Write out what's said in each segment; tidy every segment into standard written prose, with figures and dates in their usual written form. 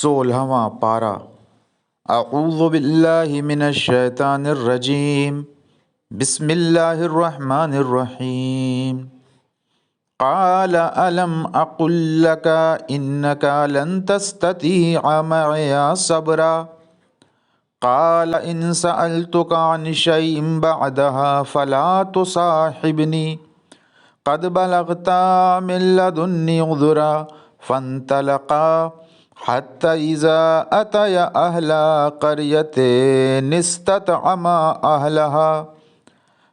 16वां पारा। अऊज़ु बिल्लाहि मिनश शैतानिर रजीम। बिस्मिल्लाहिर रहमानिर रहीम। क़ाल अलम अक़ुल लका इन्नका लन तस्ततीअ मअया सबरा। क़ाल इन सअलतुका अन शैइन बअदहा फला तुसाहिबनी क़द बलग़ता मिन लदुन्नी उज़रा। फ़न्तलक़ा हत्ता इज़ा अतया अहला क़र्यतिन इस्ततअमा अहलहा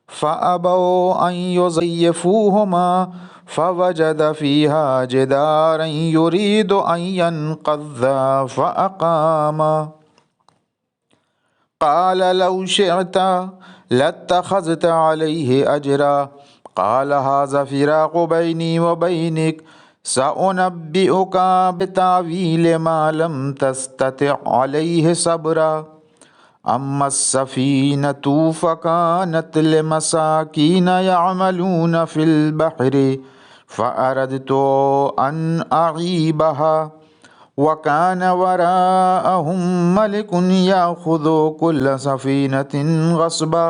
फ़अबौ अन युज़य्यिफ़ूहुमा फ़वजद फ़ीहा जिदारन युरीदु अन यनक़ज़ फ़अक़ामा। क़ाल लौ शिअत लत्तख़ज़त अलैहि अजरा। क़ाल हाज़ा फ़िराक़ु बैनी व बैनिक सउनब्बिउका बितावील मा लम तस्तति अलैहि सबरा। अम्मस्सफ़ीनतु फ़कानत लिमसाकीन यअमलून फ़िल बहरि फ़अरदतु अन अईबहा वकान वराअहुम मलिकुन याख़ुज़ु कुल्ल सफ़ीनतिन ग़स्बा।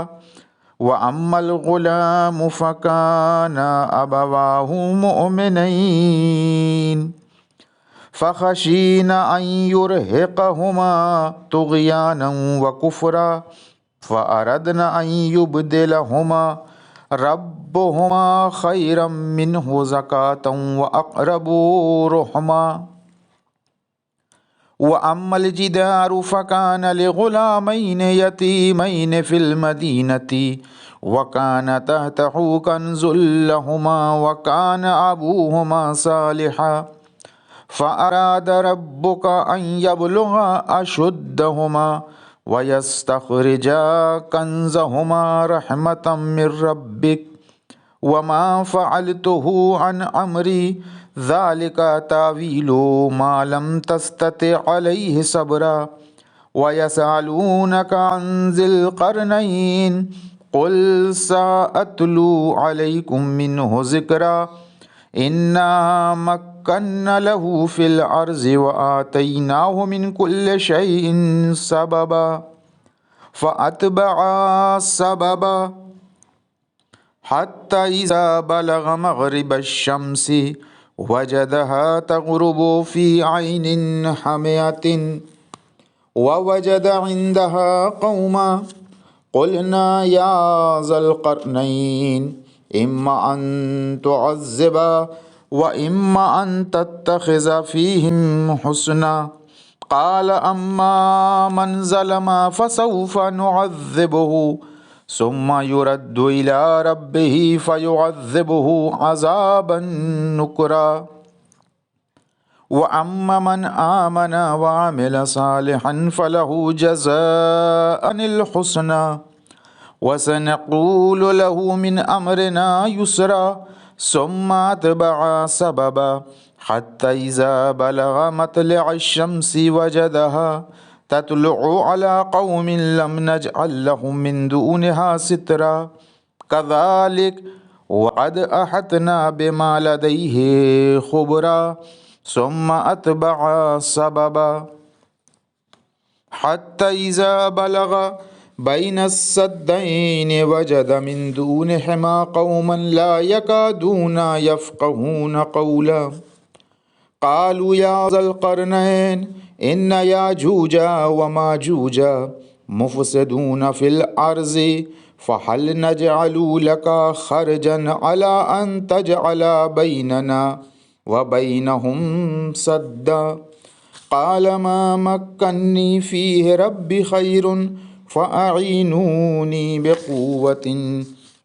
व अम्मल गुलामु फ़कान अबवाहु मुअमिनैन फ़ख़शीना अन युरहिक़हुमा तुग़यानन व कुफ़्रा फ़अरदना अन युबदिलहुमा रब्बुहुमा ख़ैरम मिन्हु ज़कातन व अक़रबु रुहमा। व अम्मल जिदारु फ़कान लिग़ुलामैन यतीमैन फ़िल मदीनति व कान तहतहु कन्ज़ुल लहुमा व कान अबूहुमा सालिहा फ़अराद रब्बुका अन यबलुगा अशुद्धहुमा व यस्तख़रिजा कन्ज़हुमा रहमतम मिर रब्बिक व मा फ़अलतुहु अन अम्री ज़ालिका तावीलु मा लम तस्तति अलैहि सबरा। व यसअलूनका अन ज़िल क़रनैन क़ुल सअतलू अलैकुम मिन्हु ज़िक्रा। इन्ना मक्कन्ना लहू फ़िल अर्ज़ि व आतैनाहु मिन कुल्लि शैइन सबबा फ़अतबअ सबबा हत्ता इज़ा बलग़ मग़रिबश-शम्सि वजदहा तग़रुबु फ़ी ऐनिन हमियतिन व वजद इंदहा क़ौमा क़ुलना या ज़ल क़रनैन इम्मा अन तुअज़्ज़िबा व इम्मा अन तत्तख़िज़ फ़ीहिम हुस्ना। क़ाल अम्मा मन ज़लम फ़सौफ़ नुअज़्ज़िबुहु सुम्मा युरद्दु इला रब्बिही फ़युअज़्ज़िबुहु अज़ाबन नुकरा। व अम्मा मन आमन व अमिल सालिहन फ़लहु जज़ाअनिल हुस्ना व सनक़ूलु लहु मिन अम्रिना युस्रा। सुम्मा अतबअ सबबा हत्ता इज़ा बलग़ मतलअश-शम्सि वजदहा तत्लुअु अला क़ौमिन लम नजअल लहुम मिन दूनिहा सित्रा। कज़ालिक व क़द अहतना बिमा लदैहि ख़ुबरा। सुम्मा अतबअ सबबा हत्ता इज़ा बलग़ बैनस-सद्दैनि वजद मिन दूनिहिमा क़ौमन ला यकादूना यफ़क़हूना क़ौला। क़ालू या ज़ल क़रनैन इन्न याजूज व माजूज मुफ़सिदून फ़िल अर्ज़ि फ़हल नजअलु लका ख़रजन अला अन तजअल बैनना व बैनहुम सद्दा। क़ाल मा मक्कन्नी फ़ीहि रब्बी ख़ैरुन फ़अईनूनी बिक़ुव्वतिन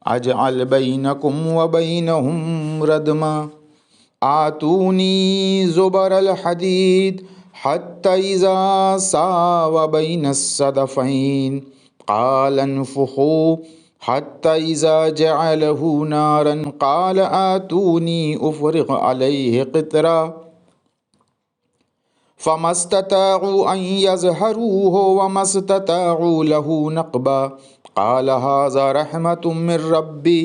अजअल बैनकुम व बैनहुम रदमा। आतूनी ज़ुबरल हदीद हत्ता इज़ा सावा बैनस-सदफ़ैन क़ाल अन्फ़ुख़ू हत्ता इज़ा जअलहु नारन क़ाल आतूनी उफ़रिग़ अलैहि क़ितरा। फ़मस्तताअू अन यज़हरूहु व मस्तताअू लहू नक़बा। क़ाल हाज़ा रहमतुम मिर रब्बी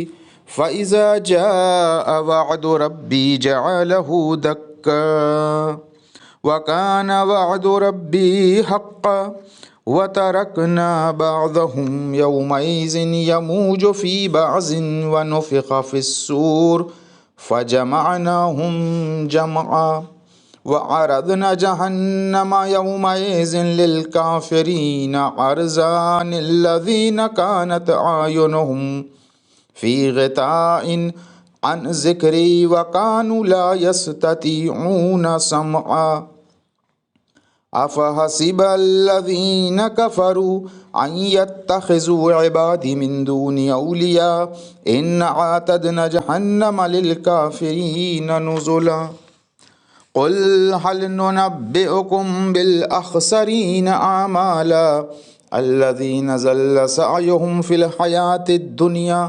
फ़इज़ा जाअ वअदु रब्बी जअलहु दक्का वकान वअद रब्बी हक्का वतरकना बअदहुम यौमइज़िन यमूजु फी बअज़िन वनुफ़िख़ फ़िस्सूर फ़जमअनाहुम जमआ वअरदना जहन्नम यौमइज़िन लिलकाफ़िरीन अर्ज़ान अल्लज़ीना कानत अयुनुहुम फ़ी ग़िताइन अन ज़िक्री वकानु ला यस्ततीऊन समआ अफ़हसिबल्लज़ीना कफ़रू अन यत्तख़िज़ू इबादी मिन दूनी औलिया इन्ना अअतदना जहन्नम लिलकाफ़िरीन नुज़ुला क़ुल हल नुनब्बिउकुम बिल अख़सरीन आमाला अल्लज़ीना ज़ल्ल सअयुहुम फ़िल हयातिद दुनिया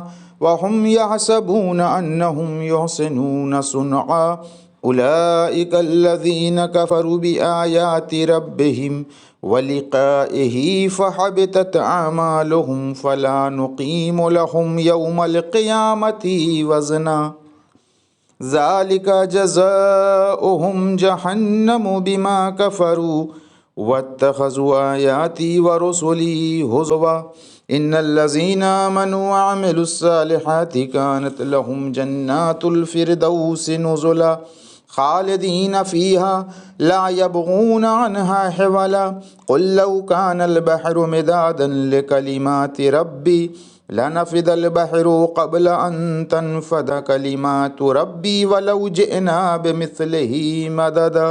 वहुम यहसबून अन्नहुम युहसिनून सुनआ उलाइका अल्लज़ीना कफ़रू बिआयाति रब्बिहिम वलिक़ाइहि फ़हबितत अअमालुहुम फ़ला नुक़ीमु लहुम यौमल क़ियामति वज़ना ज़ालिका जज़ाउहुम जहन्नमु बिमा कफ़रू वत्तख़ज़ू आयाती व रुसुली हुज़वा इन्नल्लज़ीना आमनू व अमिलुस्सालिहाति कानत लहुम जन्नातुल फ़िरदौसि नुज़ुला ख़ालिदीन फ़ीहा ला यबग़ून अन्हा हिवला क़ुल लौ कानल बहरु मिदादन लिकलिमाति रब्बी लनफ़िदल बहरु क़ब्ल अन तनफ़द कलिमातु रब्बी वलौ जिअना बिमिस्लिही मददा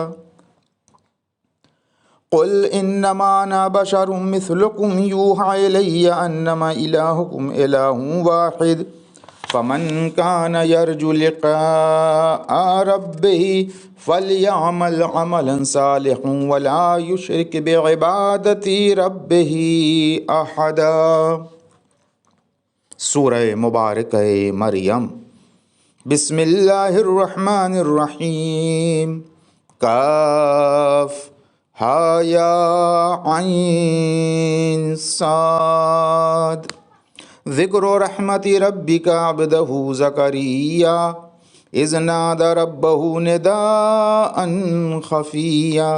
क़ुल इन्नमा अना बशरुम मिस्लुकुम यूहा इलय्या अन्नमा इलाहुकुम इलाहुन वाहिद फ़मन कान यरजु लिक़ाअ रब्बिही फ़लयअमल अमलन सालिहन वला युश्रिक बिइबादति रब्बिही अहदा। सूरह मुबारक मरियम। बिस्मिल्लाहिर रहमानिर रहीम। काफ हा या ऐन साद। ज़िक्र रहमति रब्बिका अब्दहू ज़करिया इज़ नादा रब्बहू निदाअन ख़फ़िया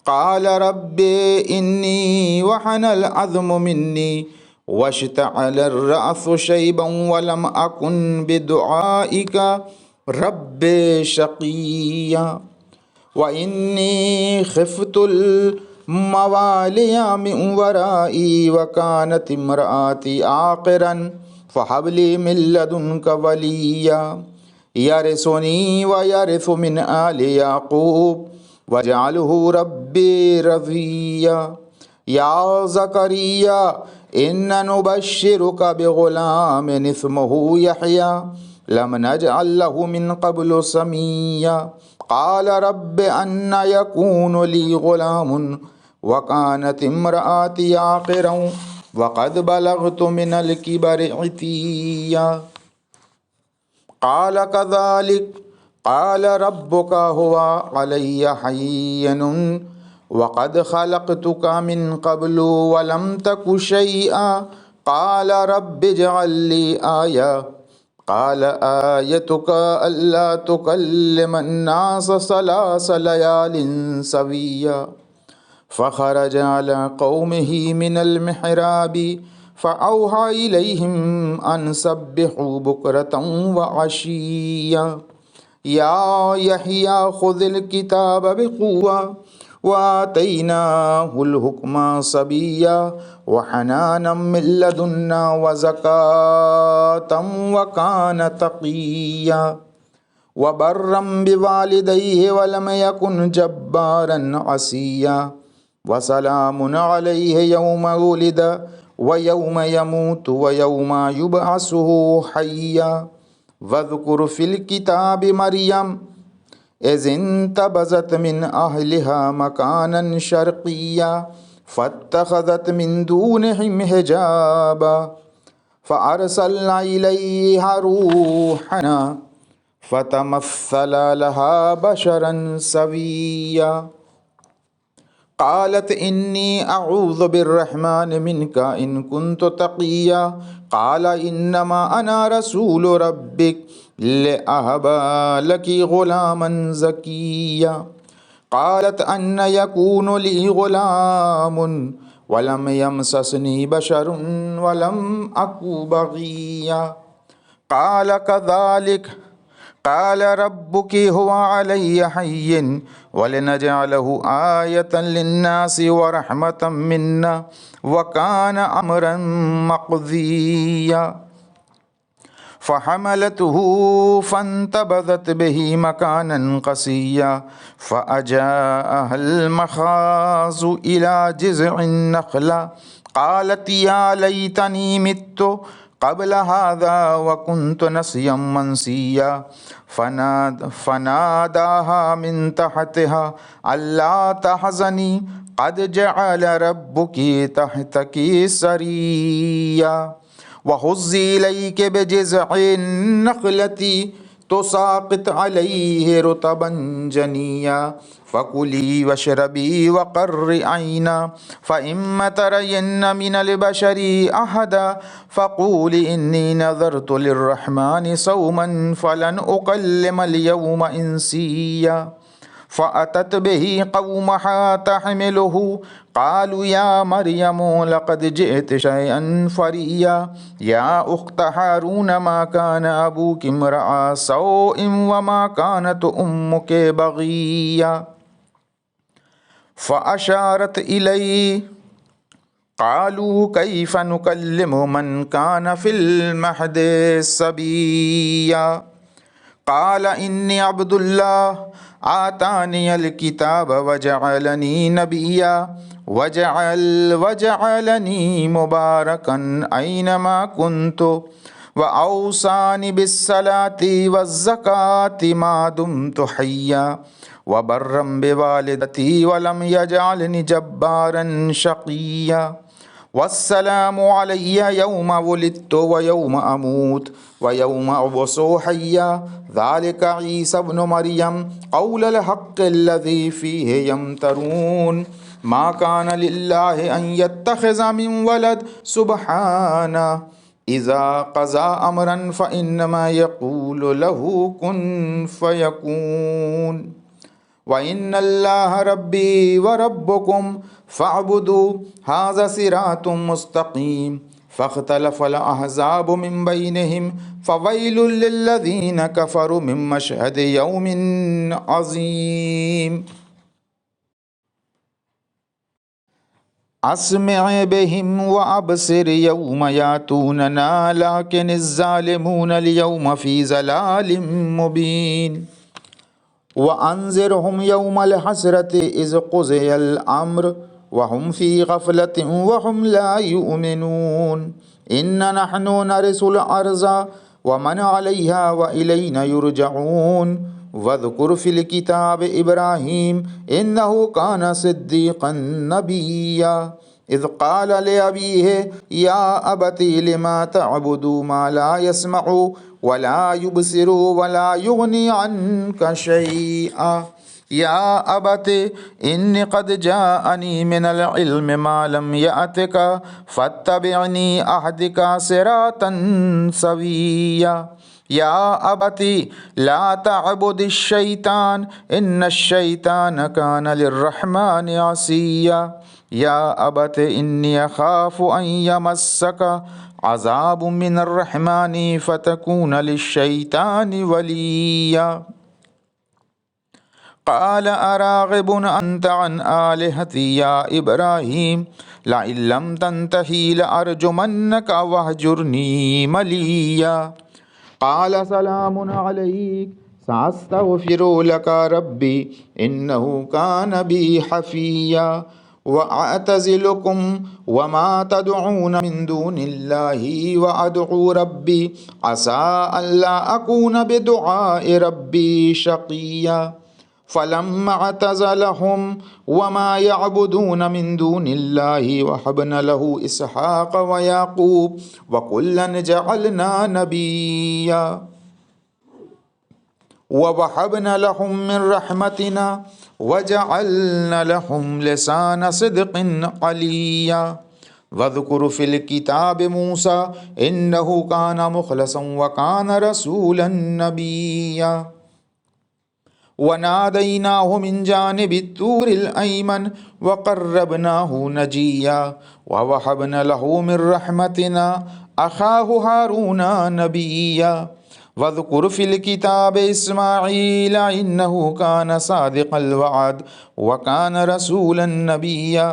क़ाल रब्बि इन्नी वहनल अज़्मु मिन्नी वश्तअलर रअसु शैबन वलम अकुन बिदुआइका रब्बि शक़िया व इन्नी ख़िफ़्तुल मवालिया मिन वराई व कानत इम्रअती आक़िरन फ़हबली मिन लदुनक वलिया यरिसुनी व यरिसु मिन आलि याक़ूब वजअलहु रब्बि रज़िया या ज़करिया इन्ना नुबश्शिरुका बिग़ुलामिन इस्मुहु यहया लम नजअल लहु मिन क़ब्लु समिया क़ाल रब्बि अन्ना यकूनु ली ग़ुलामुन व कानत इम्रअती आक़िरन व क़द बलग़तु मिनल किबरि इतिया क़ाल कज़ालिक क़ाल रब्बुका हुवा अलय्या हय्यनुन वक़द ख़लक़तुका मिन क़ब्लु वलम तकु शैआ क़ाल रब्बि इजअल ली आया क़ाल आयतुका अल्ला तुकल्लिमन नास सलास लयालिन सविया फ़ख़रज अला क़ौमिही मिनल मिहराबि फ़अौहा इलैहिम अन सब्बिहू बुक्रतन व अशिय्या या यहया ख़ुज़िल किताब बिक़ुव्वा वातैनाहुल हुक्मा सबिय्या व हनानम मिन लदुन्ना व ज़कातम व कान तक़िय्या व बर्रम बिवालिदैहि व लम यकुन जब्बारन असिय्या व सलामुन अलैहि यौम वुलिद व यौम यमूतु व यौम युबअसुहु हय्या वज़्कुर फ़िल किताबि मरियम इज़ इंतबज़त मिन अहलिहा मकानन शर्क़िय्या फ़त्तख़ज़त मिन दूनिहिम हिजाबा फ़अरसलना इलैहा रूहना फ़तमस्सल लहा बशरन सविय्या क़ालत इन्नी अऊज़ु बिर्रहमानि मिनका इन कुन्तु तक़िय्या क़ाल इन्नमा अना रसूलु रब्बिक लिअहब लकी ग़ुलामन ज़किय्या क़ालत अन्न यकूनु ली ग़ुलामुन वलम यमससनी बशरुन वलम अकू बग़िया। क़ाल कज़ालिक क़ाल रब्बुकी हुवा अलय्या हय्यिन वलिनजअलहु आयतन लिन्नासि व रहमतम मिन्ना व कान अमरन मक़दिया। फ़हमलतहु फ़ंतबज़त बिही मकानन क़सिया फ़अजाअहल मख़ाज़ु इला जिज़इन नख़ला क़ालत या लैतनी मित्तु क़ब्ल हाज़ा व कुन्तु नसिय्यम मनसिया। फ़नादाहा मिन तहतिहा अल्ला तहज़नी क़द जअल रब्बुकी तहतकी सरिया वहुज़्ज़ी इलैकी बिजिज़इन नख़लति तुसाक़ित अलैहि रुतबन जनिया फ़कुली वशरबी वक़र्रि ऐना फ़इम्मा तरयन्न मिनल बशरि अहदा फ़क़ूली इन्नी नज़रतु लिर्रहमानि सौमन फ़लन उकल्लिमल यौम इंसिया। फ़अतत बिही क़ौमहा तहमिलुहु क़ालू या मरियमु लक़द जिअति शैअन फ़रिया या उख़्त हारून मा कान अबूकी इम्रअ सौइन व मा कानत उम्मुकी बग़िया। फ़अशारत इलैहि क़ालू कैफ़ नुकल्लिमु मन कान फ़िल महदि सबिय्या। क़ाल इन्नी अब्दुल्लाह आतानियल किताब वजअलनी नबिय्या वजअलनी मुबारकन ऐनमा कुन्तु व औसानी बिस्सलाति वज़्ज़काति मा दुम्तु हय्या व बर्रम बिवालिदती वलम यजअलनी जब्बारन शक़िय्या। वस्सलामु अलैया यौम वुलिदतु व यौम अमूत व यौम उबअसु हय्या ज़ालिका ईसा इब्नु मरियम क़ौलल हक़्क़िल्लज़ी फ़ीहि यमतरून मा कान लिल्लाहि अन यत्तख़िज़ मिन वलद सुब्हानहु इज़ा क़ज़ा अमरन फ़इन्नमा यक़ूलु लहु कुन फ़यकून। व इन्नल्लाह रब्बी व रब्बुकुम फ़अबुदू हाज़ा सिरातुम मुस्तक़ीम। फ़ख्तलफ़ल अहज़ाबु मिन बैनिहिम फ़वैलुल लिल्लज़ीना कफ़रू मिन मशहदि यौमिन अज़ीम। अस्मिअ बिहिम व अबसिर यौम यातूनना लाकिनिज़्ज़ालिमून अल-यौम फ़ी ज़लालिम मुबीन। व अंज़िरहुम यौमल हसरति इज़ क़ुज़ियल अम्र व हुम फ़ी ग़फ़लतिन व हुम ला युमिनून। इन्ना नहनु नरिसुल अर्ज़ व मन अलैहा व इलैना युरजऊन। वज़्कुर फ़िल किताब इब्राहीम इन्नहु कान सिद्दीक़न नबिय्या। इज़ क़ाल लिअबीहि या अबती लिमा तअबुदू मा ला यस्मअु वला युबसिरु वला युग़नी अन्का शैआ। या अबती इन्नी क़द जाअनी मिनल इल्मि मा लम यअतिक फ़त्तबिअनी अहदिका सिरातन सविय्या। या अबती ला तअबुदिश शैतान इन्नश शैतान कान लिर्रहमानि असिय्या। या अबती इन्नी अख़ाफ़ु अन यमस्सक अज़ाबुम मिनर रहमानि फ़तकून लिश्शैतानि वलिय्या। क़ाल अराग़िबुन अन्त अन आलिहती या इब्राहीम लइन लम तंतही लअरजुमन्नक वहजुरनी मलिय्या। क़ाल सलामुन अलैक सअस्तग़फ़िरु लक रब्बी इन्नहु कान बी हफ़िय्या। व अअतज़िलुकुम व मा तदऊन मिन दूनिल्लाहि व अदऊ रब्बी असा अल्ला अकून बिदुआइ रब्बी शक़िय्या। फ़लम्मा अअतज़लहुम व मा यअबुदून मिन दूनिल्लाहि वहबना लहु इसहाक़ व याक़ूब व कुल्लन जअलना नबिय्या व वहबना लहुम मिन रहमतिना वजअलना लहुम लिसाना सिद्क़िन अलिय्या। वज़्कुर फ़िल किताब मूसा इन्नहु कान मुख़लसन व कान रसूलन नबिय्या। वनादैनाहु मिन जानिबि तूरिल अयमन वक़र्रबनाहु नजिया ववहबना लहु मिन रहमतिना अखाहु हारूना नबिया वज़कुर फ़िल किताब इस्माईल इन्नहु कान सादिक़ल वअद व कान रसूलन नबिया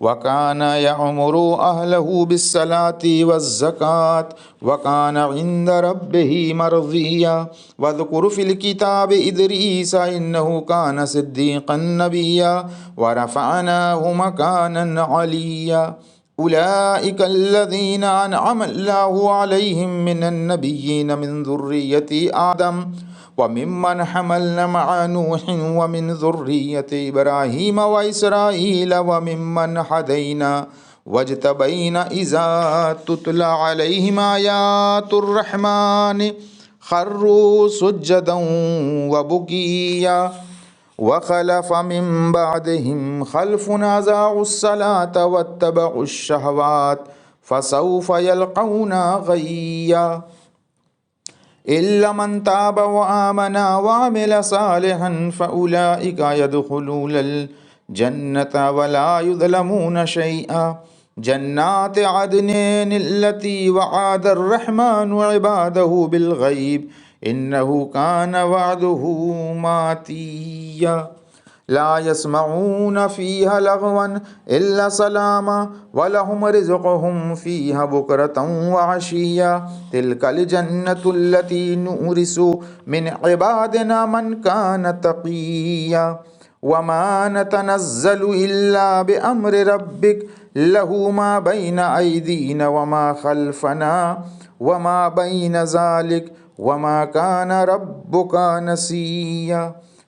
व कान यअमुरु अहलहु बिस्सलाति वज़्ज़कात व कान इंद रब्बिही मर्ज़िया वज़कुर फ़िल किताब इद्रीस इन्नहु कान सिद्दीक़न नबिया व रफ़अनाहु मकानन अलिया उलाइका अल्लज़ीना अनअम अल्लाहु अलैहिम मिनन नबिय्यीन मिन ज़ुर्रिय्यति आदम व मिम्मन हमलना मअ नूहिन व मिन ज़ुर्रिय्यति इब्राहीम व इसराईल व मिम्मन हदैना वज्तबैना इज़ा तुतला अलैहिम आयातुर रहमान खर्रू सुज्जदन व बुकिया वखलफ मिन बअदिहिम खल्फुन अज़ाउस्सलात वत्तबउश्शहवात फसौफ यल्क़ौना गय्या इल्ला मन ताब व आमना व अमिल सालिहन फउलाइका यदखुलूनल जन्नत वला युज़लमून शैआ जन्नात अदनिन अल्लती वअदर रहमानु इबादहु बिल गैब इन्नहु कान वअदुहु मातिया ला यस्मऊन फ़ीहा लगवन इल्ला सलामा वलहुम रिज़्क़ुहुम फ़ीहा बुकरतन व अशिय्या तिलकल जन्नतुल्लती नूरिसु मिन इबादिना मन कान तक़िया वमा नतनज़्ज़लु इल्ला बिअम्रि रब्बिक लहू मा बैन अयदीना वमा खल्फना वमा बैन ज़ालिक वमा कान रब्बुका नसिया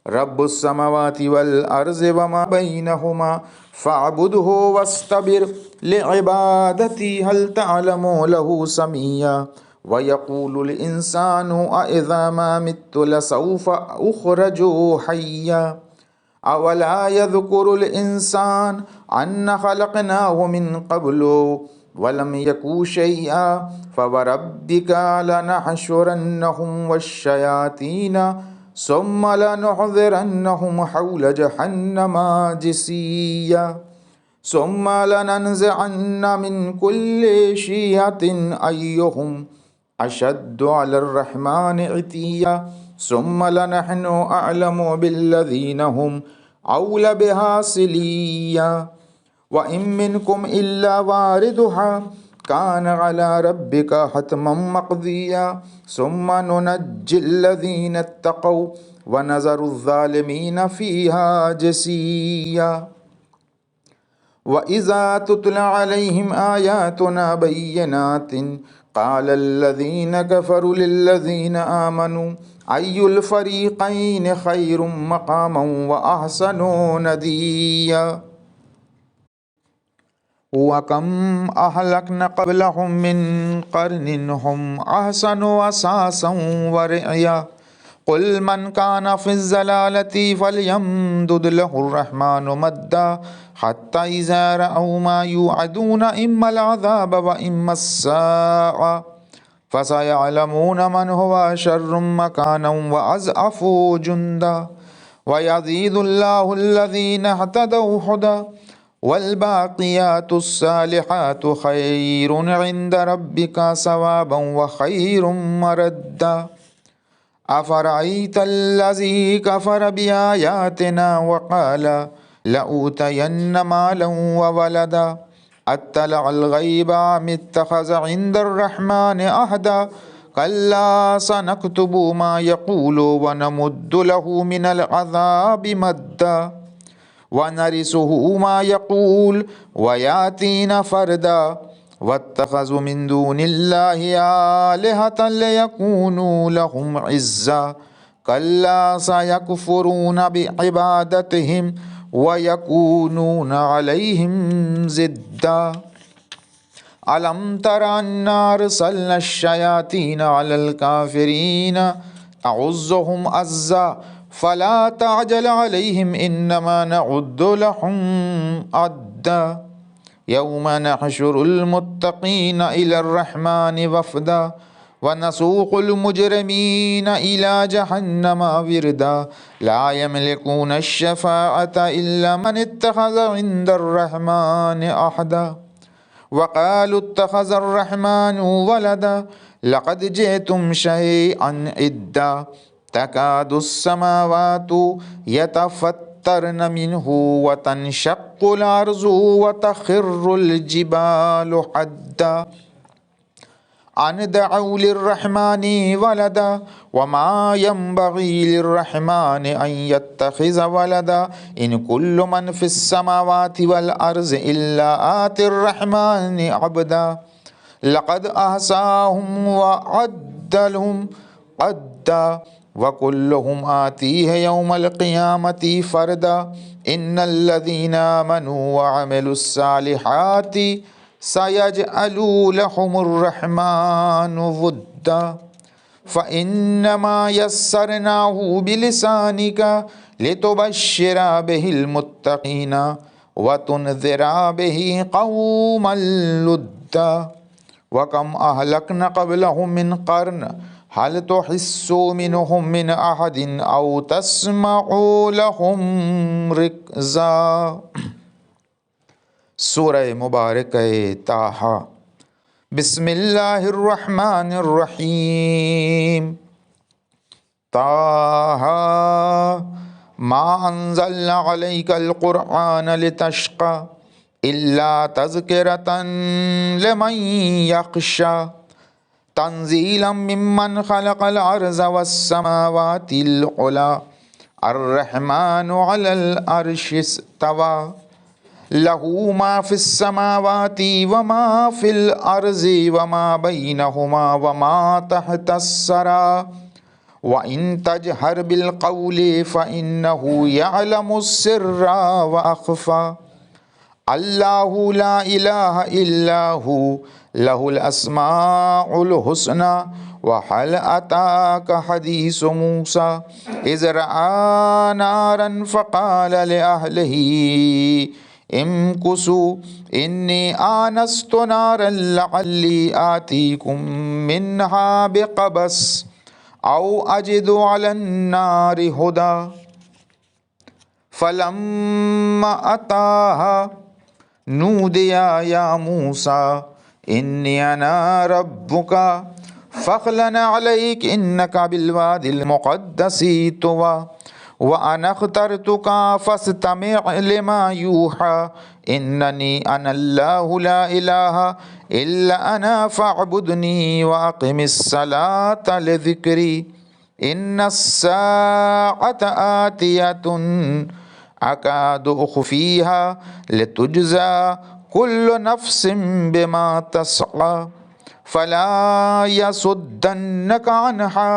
रब्बुस समावाति वल अर्ज़ि वमा बैनहुमा फ़अबुदहु वस्तबिर लिइबादती हल तअलमु लहू समिया व यक़ूलुल इंसानु अइज़ा मा मित्तु लसौफ़ उख़रजु हय्या अवला यज़कुरुल इंसान अन्ना ख़लक़नाहु मिन क़ब्लु वलम यकू शैआ फ़वरब्बिका लनहशुरन्नहुम वश्शयातीना सुम्मा लनुहज़िरन्नहुम हौल जहन्नमा जिसिया सुम्मा लननज़अन्न मिन कुल्लि शियअतिन अय्युहुम अशद्दु अलर रहमान इतिया सुम्मा लनहनु अअलमु बिल्लज़ीना हुम औला बिहा सिलिया व इम मिनकुम इल्ला वारिदुहा कान अला रब्बिका हतमम मक़दिया सुम्मा नुनज्जिल्लज़ीना इत्तक़ौ व नज़रुज़्ज़ालिमीना फ़ीहा जसिया व इज़ा तुतला अलैहिम आयातुना बय्यिनातिन क़ालल्लज़ीना कफ़रू लिल्लज़ीना आमनू अय्युल फ़रीक़ैनि ख़ैरुम मक़ामन व अहसनु नदिया वकम अहलकना क़ब्लहुम मिन क़र्निन हुम अहसनु असासन व रिअया क़ुल मन कान फ़िज़्ज़लालति फ़लयमदुद लहुर रहमानु मद्दा हत्ता इज़ा रअव मा युअदून इम्मल अज़ाब व इम्मस्साअ फ़सयअलमून मन हुवा शर्रुम मकानन व अज़अफ़ु जुन्दा व यज़ीदुल्लाहुल्लज़ीना इह्तदौ हुदा वल्बाक़ियातुस्सालिहातु खैरुन इन्द रब्बिका सवाबन व खैरुम मरद्दा अफ़रअय्तल्लज़ी कफ़र बिआयातिना व क़ाल लऊतयन्न मालन व वलदा अत्तलअल ग़ैब अम इत्तख़ज़ इन्दर रहमान अहदा कल्ला सनक्तुबु मा यक़ूलु व नमुद्दु लहु मिनल अज़ाबि मद्दा व नरिसुहु मा यक़ूल व यातीना फ़रदा वत्तख़ज़ु मिन दूनिल्लाहि आलिहतन लियकूनू लहुम इज़्ज़ा कल्ला सयकफ़ुरून बिइबादतिहिम व यकूनून अलैहिम ज़िद्दा अलम तरा अन्ना अरसलना अश्शयातीन अलल काफ़िरीन तउज़्ज़ुहुम अज़्ज़ा फ़ला तअजल अलैहिम इन्नमा नअुद्दु लहुम अद्दा यौम नहशुरुल मुत्तक़ीन इलर रहमानि वफ़दा वनसूकुल मुजरिमीन इला जहन्नम विरदा ला यमलिकून अश-शफ़ाअत इल्ला मन इत्तख़ज़ इंदर रहमान अहदा वक़ालू इत्तख़ज़र रहमानु वलदा लक़द जिअतुम शयअन इद्दा तकादुस समावातु यतफ़त्तरन मिन्हु व तनशक़्क़ुल अर्ज़ु व तख़िर्रुल जिबालु हद्दा अन दअू लिर्रहमानि वलदा वमा यंबग़ी लिर्रहमानि अन यत्तख़िज़ वलदा इन कुल्लु मन फ़िस समावाति वल अर्ज़ि इल्ला आतिर्रहमानि अब्दा लक़द अहसाहुम व अद्दलहुम अद्दा व कुल्लुहुम आतीहि यौमल क़ियामति फ़रदा इन्नल्लज़ीना आमनू व अमिलुस्सालिहाति सयजअलु लहुमुर रहमानु वुद्दा फ़इन्नमा यस्सरनाहु बिलिसानिका लितुबश्शिरा बिहिल मुत्तक़ीना व तुनज़िरा बिही क़ौमल लुद्दा व कम अहलकना क़ब्लहुम मिन क़र्न हल तुहिस्सु मिनहुम मिन अहदिन औ तस्मउ लहुम रिक्ज़ा। सूरह मुबारक ताहा। बिस्मिल्लाहिर्रहमानिर्रहीम। ताहा मा अंज़लना अलैकल क़ुरआन लितश्क़ा इल्ला तज़किरतन लिमन यख़्शा तंज़ीलन मिम्मन ख़लक़ल अर्ज़ वस्समावातिल उला अर्रहमानु अलल अर्शि इस्तवा लहू मा फ़िस समावाति व मा फ़िल अर्ज़ि व मा बैनहुमा व मा तहतस सरा व इन तजहर बिल क़ौलि फ़इन्नहु यअलमुस सिर्रा व अख़फ़ा अल्लाहु ला इलाहा इल्ला हु लहुल अस्माउल हुस्ना व हल अताका हदीसु मूसा इज़ रआ नारन फ़क़ाल लिअहलिही इमकुसु इन्नी आनस्तु नारन लअल्ली आतीकुम मिन्हा बिक़बस औ अजिदु अलन नारि हुदा फलम्मा अताहा नूदिया या मूसा इन्नी अना रब्बुका फ़ख़्लअन अलैक इन्नका बिलवादिल मुक़द्दसी तुवा व अना अख़्तरतुका फ़स्तमि' लिमा यूहा इन्ननी अनल्लाहु ला इलाहा इल्ला अना फ़अबुदनी व अक़िमिस सलाता लिज़िक्री इन्नस्साअत आतियतुन अकादु उख़फ़ीहा लितुज्ज़ा कुल्लु नफ़्सिन बिमा तस्आ फ़ला यसुद्दन्नका अन्हा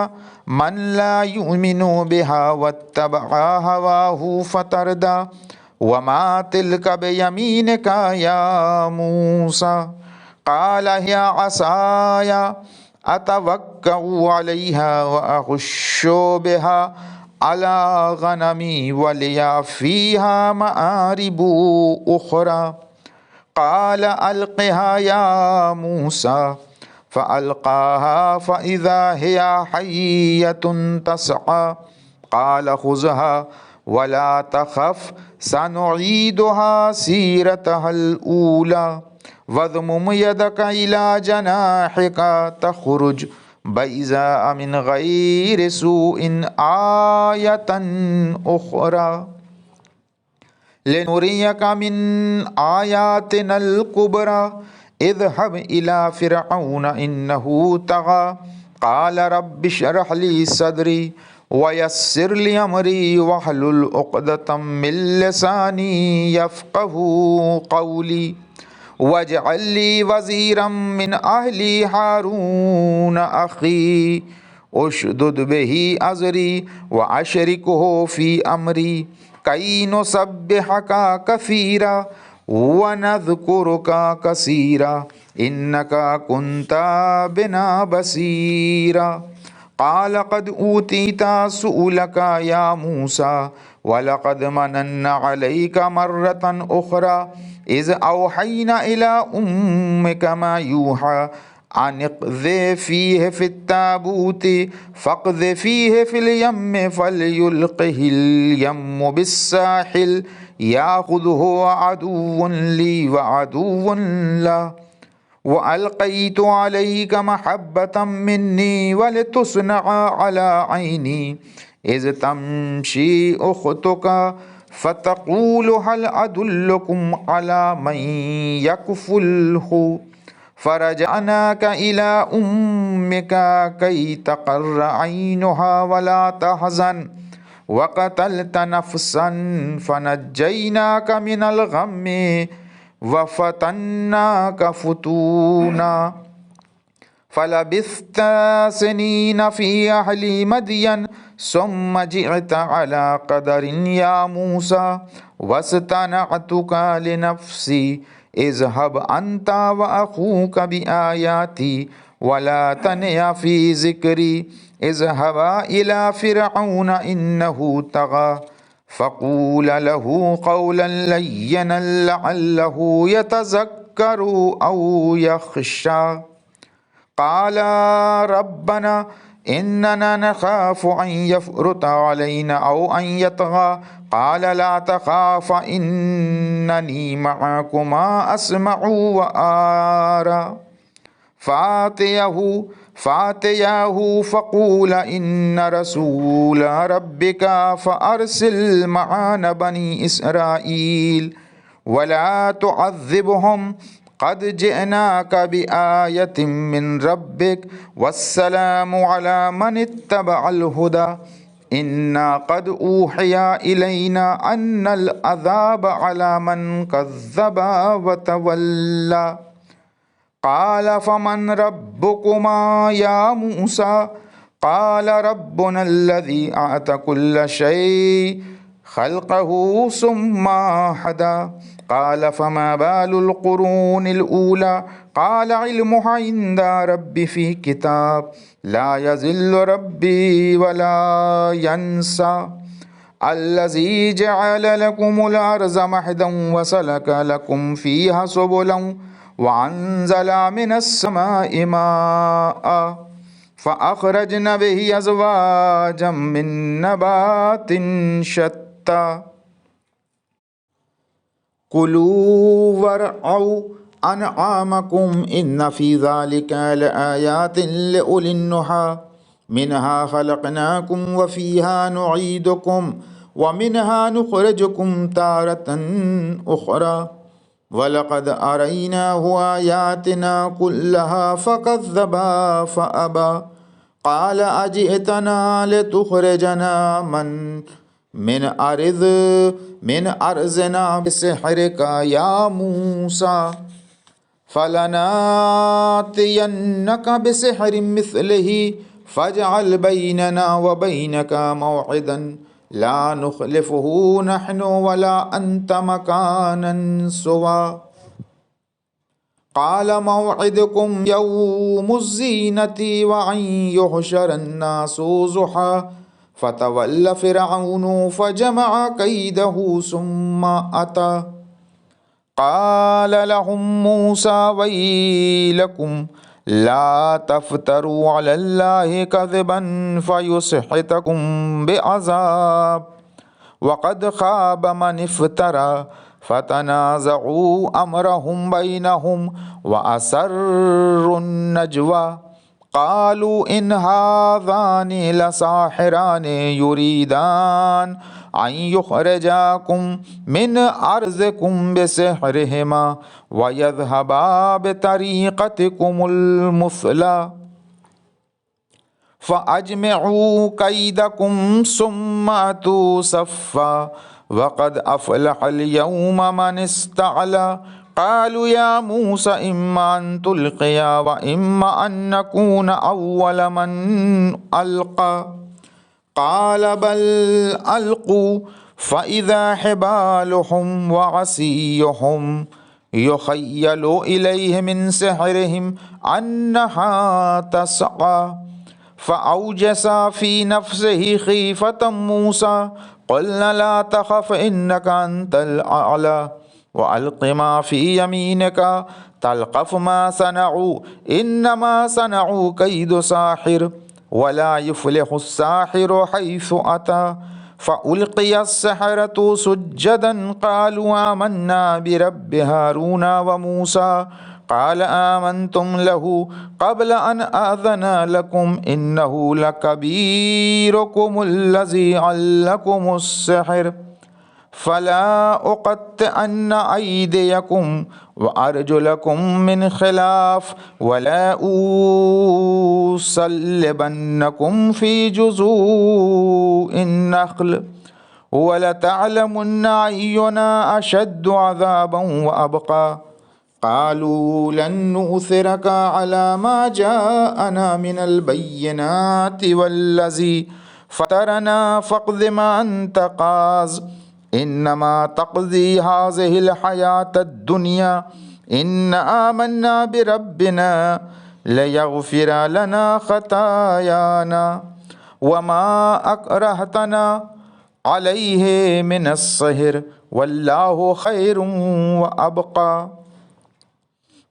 मन ला युमिनु बिहा वत्तबअ हवाहु फ़तरदा वमा तिल्का बियमीनिका या मूसा क़ाल हिया असाया अतवक्कउ अलैहा व अहुश्शु बिहा अला गनमी व लिया फ़ीहा मआरिबु उख़रा क़ाल अल्क़िहा या मूसा फ़अल्क़ाहा फ़इज़ा हिया हय्यतुन तस्आ क़ाल ख़ुज़हा वला तख़फ़ सनुईदुहा सीरतहल ऊला वज़मुम यदका इला जनाहिका तख़रुज बैज़ाअ मिन गैरि सूइन आयतन उख़रा लिनुरियका मिन आयातिनल कुबरा इज़हब इला फ़िरऔन इन्नहु तग़ा क़ाल रब्बि इश्रह ली सदरी वयस्सिर ली अमरी वहलुल उक़दतम मिन लिसानी यफ़क़हू क़ौली वजअल ली वज़ीरम मिन अहली हारून अख़ी उशदुद बिही अज़री व अशरिकहु फ़ी अमरी कई नुसब्बिहका कसीरा व नज़कुरुका कसीरा इन्नका कुन्ता बिना बसीरा क़ाल क़द ऊतीता सुअलका या मूसा वलक़द मनन्ना अलैका मर्रतन उख़रा इज़ औहैना इला उम्मिका मा यूहा अनिक़्ज़ि फ़ीहि फ़ित्ताबूति फ़क़्ज़िफ़ीहि फ़िल यम्मि फ़लयुल्क़िहिल यम्मु बिस्साहिल याख़ुज़ुहु अदुव्वुन ली व अदुव्वुन लहु व अलक़ैतु अलैका महब्बतम मिन्नी वलितुस्नअ अला ऐनी इज़ तमशी उख़्तुका फ़तक़ूलु हल अदुल्लुकुम अला मन यकफ़ुलहु फ़रजअनाका इला उम्मिका कई तक़र्र ऐनुहा वला तहज़न वक़तलत नफ़्सन फ़नज्जयनाका मिनल ग़म्मि वफ़तन्नाका फ़ुतूना फ़लबिस्त सिनीन फ़ी अहली मदयन सुम्म जिअत अला क़दरिन या मूसा वस्तनअतुका लिनफ़्सी इज़हब अन्ता व अख़ूका बिआयाती वला तनिया फ़ी ज़िक्री इज़हबा इला फ़िरऔन इन्नहु तग़ा फ़क़ूला लहू क़ौलन लय्यनन लअल्लहु यतज़क्करु औ यख़्शा क़ाला रब्बना इन्नना नख़ाफ़ु अन यफ़्रुत अलैना औ अन यतग़ा क़ाला ला तख़ाफ़ा इन्ननी मअकुमा अस्मअु व आरा फ़ातियाहु फ़क़ूला इन्न रसूल रब्बिका फ़अरसिल मअना बनी इसराईल वला तुअज़्ज़िबहुम क़द जिअनाका बिआयतिम मिन रब्बिक वस्सलामु अला मन इत्तबअल हुदा इन्ना क़द ऊहिया इलैना अन्नल अज़ाब अला मन कज़्ज़बा व तवल्ला क़ाल फ़मन रब्बुकुमा या मूसा क़ाल रब्बुना अल्लज़ी अअता कुल्ल शैइन ख़ल्क़हु सुम्मा हदा क़ाल फ़मा बालुल क़ुरूनिल ऊला क़ाल इल्मुहा इंदा रब्बी फ़ी किताब ला यज़िल्लु रब्बी वला यंसा अल्लज़ी जअल लकुमुल अर्ज़ महदन व सलका लकुम फ़ीहा सुबुलन व अंज़ला मिनस समाइ माअ फ़अख़रजना बिही अज़वाजम मिन नबातिन शत्ता कुलू वरअउ अनआमकुम इन्न फ़ी ज़ालिका लआयातिन लिउलिन्नुहा मिनहा ख़लक़नाकुम व फ़ीहा नुईदुकुम व मिनहा नुख़रिजुकुम तारतन उख़रा वलक़द अरैनाहु आयातिना कुल्लहा फ़कज़्ज़बा फ़अबा क़ाल अजिअतना लितुख़रिजना मिन अर्ज़िना बिसिहरिका या मूसा फ़लनातियन्नका बिसिहरिन मिस्लिही फ़जअल बैनना व बैनका मौइदन ला नुख़लिफ़ुहु नहनु वला अन्त मकानन सुवा क़ाल मौइदुकुम यौमुज़्ज़ीनति व अन युहशरन्नासु ज़ुहा फ़तवल्ल फ़िरऔनु फ़जमअ कैदहु सुम्मा अता क़ाल लहुम मूसा वैलकुम ला तफ़्तरू अलल्लाहि कज़िबन फ़युस्हितकुम बिअज़ाब वक़द ख़ाब मन इफ़्तरा फ़तनाज़अू अम्रहुम बैनहुम व असर्रुन नजवा क़ालू इन हाज़ानि लसाहिरानि युरीदान अन युख़रिजाकुम मिन अर्ज़िकुम बिसिहरिहिमा व यज़हबा बितरीक़तिकुमुल मुस्ला फ़अजमिऊ कैदकुम सुम्मा अतू सफ़्फ़ा वक़द अफ़लहल यौम मन इस्तअला क़ालू या मूसा इम्मा अन तुल्क़िया व इम्मा अन नकून अव्वल मन अल्क़ा क़ाल बल अल्क़ू फ़इज़ा हिबालुहुम व असीयुहुम युख़य्यलु इलैहि मिन सिहरिहिम अन्नहा तस्आ फ़अौजसा फ़ी नफ़्सिही ख़ीफ़तम मूसा क़ुलना ला तख़फ़ इन्नका अंतल अअला وألق ما في يمينك تلقف ما صنعوا إنما صنعوا كيد ساحر ولا يفلح الساحر حيث أتى فألقي السحرة سجدا قالوا آمنا برب هارون وموسى قال آمنتم له قبل أن آذن لكم إنه لكبيركم الذي علمكم السحر فلا أقطعن أيديكم وأرجلكم من خلاف ولا أصلبنكم في جذوع النخل ولتعلمن أينا أشد عذابا وأبقى قالوا لن نؤثرك على ما جاءنا من البينات والذي فطرنا فاقض ما أنت قاض إنما تقضي هذه الحياة الدنيا إنا آمنا بربنا ليغفر لنا خطايانا وما أكرهتنا عليه من السحر والله خير وأبقى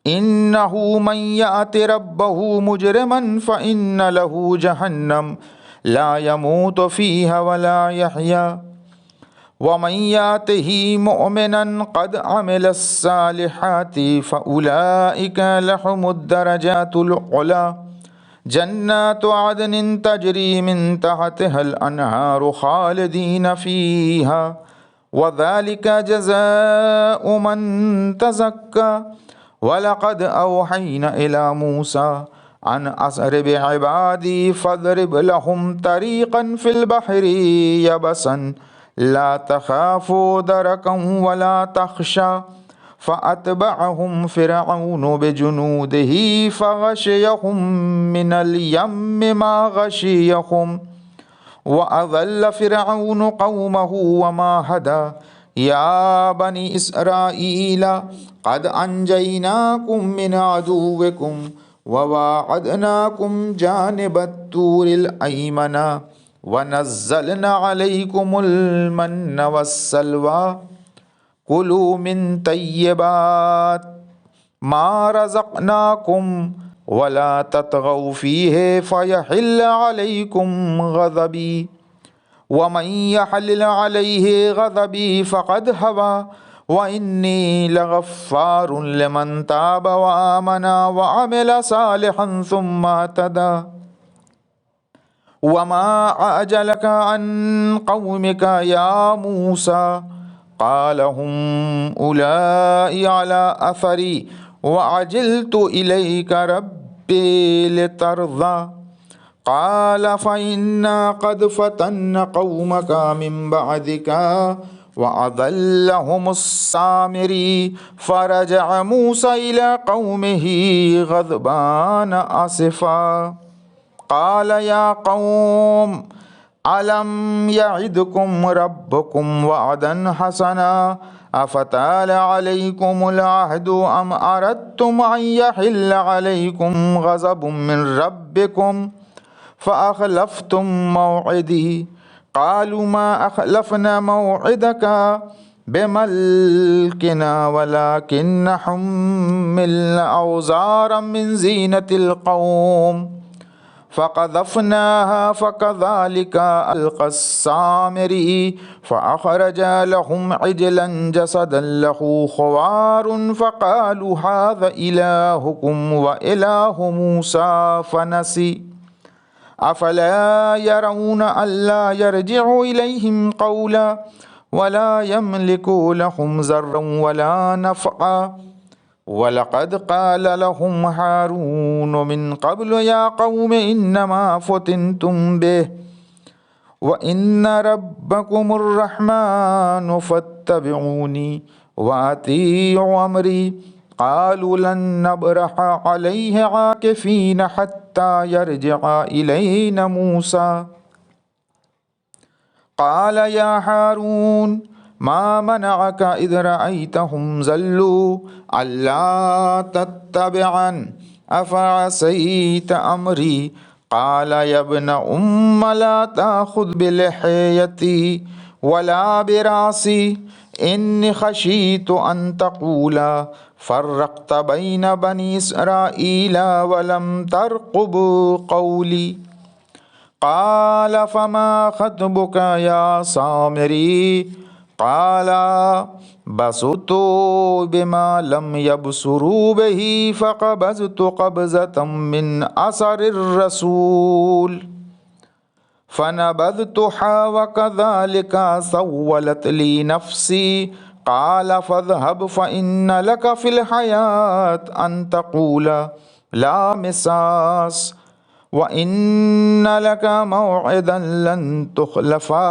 إنه من يأت ربه مجرما فإن له جهنم لا يموت فيها ولا يحيا ومن يأته مؤمنا قد عمل الصالحات فأولئك لهم الدرجات العلى جنات عدن تجري من تحتها الأنهار خالدين فيها وذلك جزاء من تزكى ولقد أوحينا إلى موسى أن أسر بعبادي فاضرب لهم طريقا في البحر يبسا لا تخاف دركا ولا تخشى فأتبعهم فرعون بجنوده فغشيهم من اليم ما غشيهم وأضل فرعون قومه وما هدى يا بني إسرائيل قد أنجيناكم من عدوكم وواعدناكم جانب الطور الأيمن ونزلنا عليكم المن والسلوى كلوا من طيبات ما رزقناكم ولا تطغوا فيه فيحل عليكم غضبي ومن يحلل عليه غضبي فقد هوى وإني لغفار لمن تاب وآمن وعمل صالحا ثم اهتدى وما أعجلك عن قومك يا موسى قال هم أولئك على أثري وعجلت إليك ربي لترضى قال فإنا قد فتنا قومك من بعدك وأضلهم السامري فرجع موسى إلى قومه غضبان آسفا قال يا قوم ألم يعدكم ربكم وعدا حسنا أفتال عليكم العهد أم أردتم أن يحل عليكم غضب من ربكم فأخلفتم موعدي قالوا ما أخلفنا موعدك بملكنا ولكن حملنا أوزارا من زينة القوم فقذفناها فكذلك ألقى السامري فأخرج لهم عجلا جسدا له خوار فقالوا هذا إلهكم وإله موسى فنسي أفلا يرون ألا يرجع إليهم قولا ولا يملك لهم ضرا ولا نفعا ولقد قال لهم هارون من قبل يا قوم إنما فتنتم به وإن ربكم الرحمن فاتبعوني وأطيعوا أمري قالوا لن نبرح عليه عاكفين حتى يرجع إلينا موسى قال يا هارون ما منعك إذ رأيتهم ضلوا ألا تتبعن أفعصيت أمري قال يا ابن أم لا تأخذ بلحيتي ولا براسي इन्नी खशीतु अन तक़ूला फ़र्रक़्त बैन बनी इसराईला वलम तरक़ुब क़ौली क़ाल फ़मा ख़त्बुका या सामिरी क़ाला बसुतु बिमा लम यबसुरू बिही फ़क़बज़तु क़ब्ज़तम मिन असरिर रसूल फ़नबज़्तुहा वकज़ालिका सव्वलत ली नफ़्सी क़ाल फ़ज़हब फ़इन्न लक फ़िल हयात अन तक़ूल ला मिसास व इन्न लक मौइदन लन तुख़लफ़ा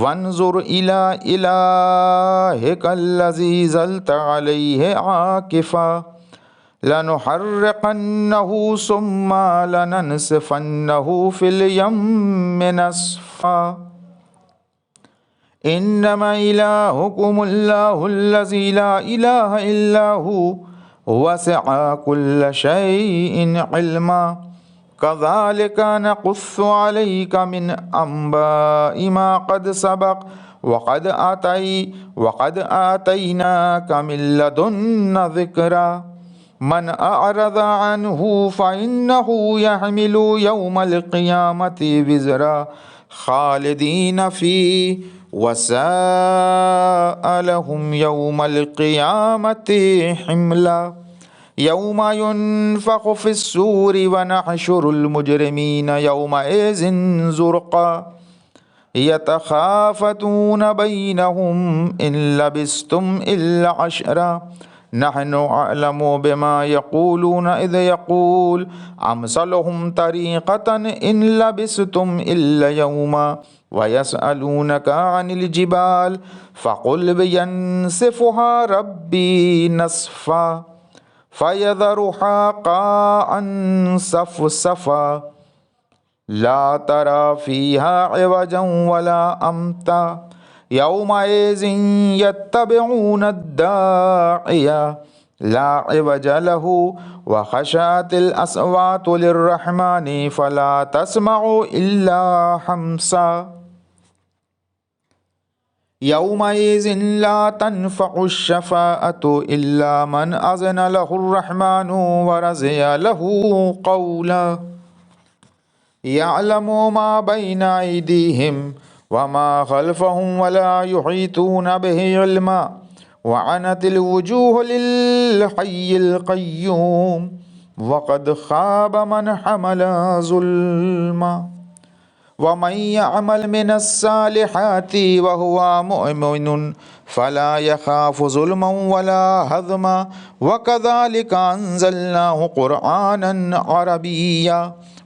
वन्ज़ुर इला इलाहिकल्लज़ी ज़ल्त अलैहि आकिफ़ा लनुहर्रिक़न्नहु सुम्मा लननसिफ़न्नहु फ़िल यम्मि नस्फ़ा इन्नमा इलाहुकुमुल्लाहुल्लज़ी ला इलाहा इल्ला हु वसिअ कुल्ल शैइन इल्मा कज़ालिका नक़ुस्सु अलैका मिन अंबाइ मा क़द सबक़ वक़द आतैनाका मिन लदुन्ना ज़िक्रा मन अअरज़ अन्हु फ़इन्नहु यहमिलु यौमल क़ियामति विज़रा ख़ालिदीन फ़ीहि वसाअ लहुम यौमल क़ियामति हिमला यौम युनफ़ख़ु फ़िस्सूरि व नहशुरुल मुजरिमीन यौमइज़िन ज़ुरक़ा यतख़ाफ़तून बैनहुम इन लबिस्तुम इल्ला अशरा नहनु अअलमु बिमा यक़ूलून इज़ यक़ूल अमसलहुम तरीक़तन इन लबिस्तुम इल्ला यौमा व यसअलूनका अनिल जिबाल फ़क़ुल यंसिफ़ुहा रब्बी नस्फ़ा फ़यज़रुहा क़ाअन सफ़सफ़ा ला तरा फ़ीहा इवजन वला अम्ता यौमइज़िन यत्तबिऊन अद्दाइया ला इवज लहु व ख़शअतिल अस्वातु लिर्रहमानि फ़ला तस्मउ इल्ला हम्सा यौमइज़िन ला तन्फ़उ शफ़ाअतु इल्ला मन अज़िन लहुर्रहमानु व रज़िय लहु क़ौला यअलमु मा बैन अयदीहिम व मा ख़ल्फ़हुम व ला युहीतून बिही इल्मा व अनतिल वुजूह लिल हय्यिल क़य्यूम व क़द ख़ाब मन हमल ज़ुल्मा व मन यअमल मिनस्सालिहाति व हुवा मुमिनुन फ़ला यख़ाफ़ु ज़ुल्मन वला हज़मा व कज़ालिका अंज़लनाहु क़ुरआनन अरबिय्या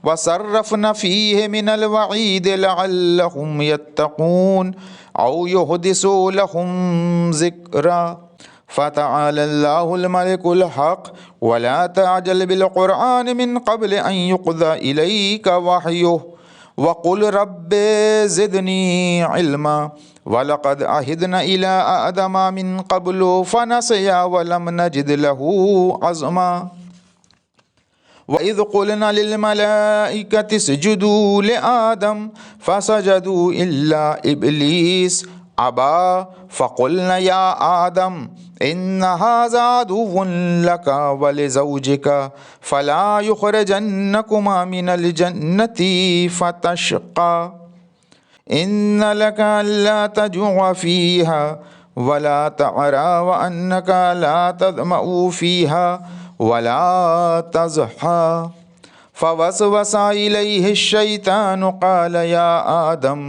व सर्रफ़ना फ़ीहि मिनल वईद लअल्लहुम यत्तक़ून औ युहदिसु लहुम ज़िक्रा फ़तआलल्लाहुल मलिकुल हक़ व ला तअजल बिल क़ुरआन मिन क़ब्ल अन युक़ज़ा इलैका वहयुहु वक़ुल रब्बि ज़िदनी इल्मा वलक़द अहिदना इला आदमा मिन क़ब्लु फ़नसिया वलम नजिद लहू अज़्मा व इज़ क़ुलना लिल मलाइकति इसजुदू लिआदम फ़सजदू इल्ला इब्लीस अबा फ़क़ुलना या आदम इन्न हाज़ा अदुव्वुन लका व लिज़ौजिका फ़ला युख़रिजन्नकुमा मिनल जन्नति फ़तशक़ा इन्न लका अल्ला तजुआ फ़ीहा वला तअरा व अन्नका ला तज़मअू फ़ीहा वला तज़हा फ़वस्वसा इलैहि अश्शैतानु क़ाल या आदम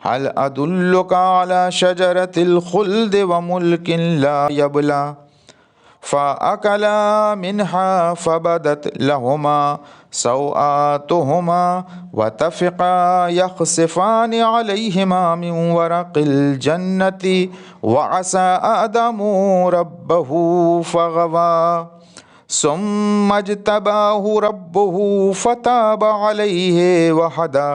हल अदुल्लुका अला शजरतिल ख़ुल्द व मुल्किन ला यबला फ़अकला मिन्हा फ़बदत लहुमा सौआतुहुमा व तफ़िक़ा यख़सिफ़ानि अलैहिमा मिन वरक़िल जन्नति व असा आदमु रब्बहु फ़ग़वा सुम्मा इज्तबाहु रब्बुहु फ़ताब अलैहि व हदा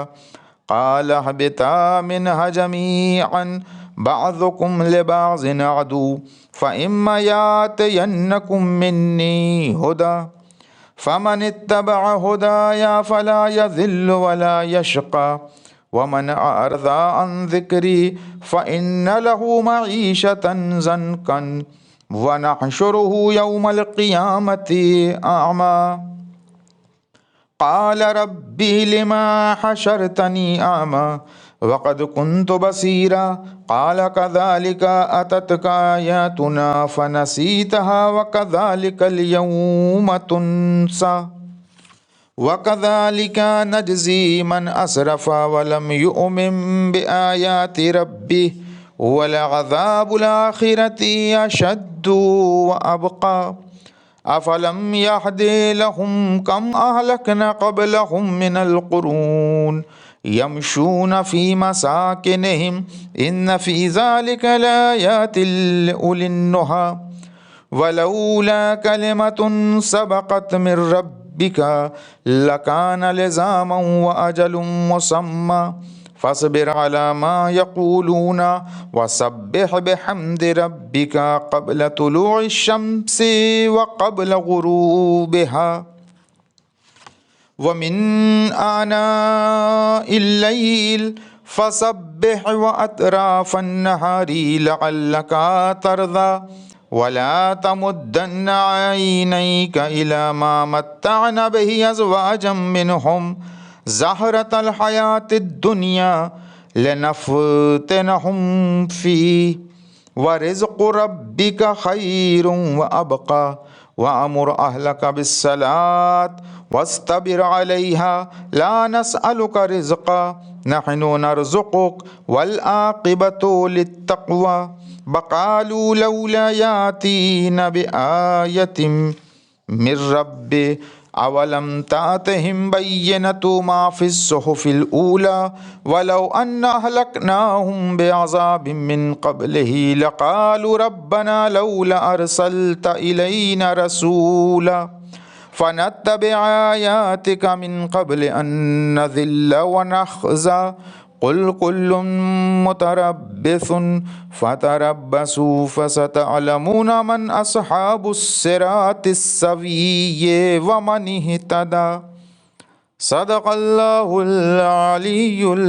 क़ाल अहबिता मिन्हा जमीअन बअज़ुकुम लिबअज़िन अदु फ़इम्मा यातियन्नकुम मिन्नी हुदा फ़मन इत्तबअ हुदाया फ़ला यज़िल्लु वला यशक़ा वमन अरदा अन ज़िक्री फ़इन्न लहू मईशतन ज़नकन वनहशुरुहु यौमल क़ियामति अअमा क़ाल रब्बी लिमा हशरतनी अअमा वक़द कुन्तु बसीरा क़ाल कज़ालिका अततका आयातुना फ़नसीतहा वकज़ालिकल यौम तुन्सा वकज़ालिका नजज़ी मन असरफ़ा वलम युमिन बिआयाति रब्बिह वलअज़ाबुल आखिरति अशद्दु व अबक़ा अफ़लम यहदि लहुम कम अहलकना क़ब्लहुम मिनल क़ुरून यमशून फ़ी मसाकिनिहिम इन्न फ़ी ज़ालिका लायातिन लिउलिन्नुहा वलौला कलिमतुन सबक़त मिन रब्बिका लकान लिज़ामन व अजलुन मुसम्मा फ़स्बिर अला मा यक़ूलूना वसब्बिह बिहम्दि रब्बिका क़ब्ल तुलूइ शम्सि व क़ब्ल ग़ुरूबिहा व मिन आनाइल लैल फ़सब्बिह व अतराफ़न नहारी लअल्लका तर्दा वला तमुद्दन्न ऐनैका इला मा मत्तअना बिहि अज़वाजम मिनहुम ज़हरतल हयातिद दुनिया लिनफ़्तिनहुम फ़ीह व रिज़्क़ु रब्बिका खैरुन व अबक़ा व अमुर अहलका बिस्सलात वस्तबिर अलैहा ला नस्अलुका रिज़्क़ा नहनु नरज़ुक़ुक वल आक़िबतु लित्तक़वा वक़ालू लौला यातीना बिआयतिन मिर रब्बिह अवलम तातिहिम बय्यनतु मा फ़िस्सुहुफ़िल ऊला वलौ अन्ना अहलकनाहुम बिअज़ाबिम मिन क़ब्लिही लक़ालू रब्बना लौला अरसलत इलैना रसूला फ़नत्तबिअ आयातिका मिन क़ब्लि अन नज़िल्ल व नख़ज़ा क़ुल कुल्लुन मुतरब्बिसुन फ़तरब्बसू फ़सतअलमूना मन अस्हाबुस सिरातिस सविय्य व मन इह्तदा सदक़ल्लाहुल अलीयुल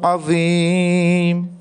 अज़ीम।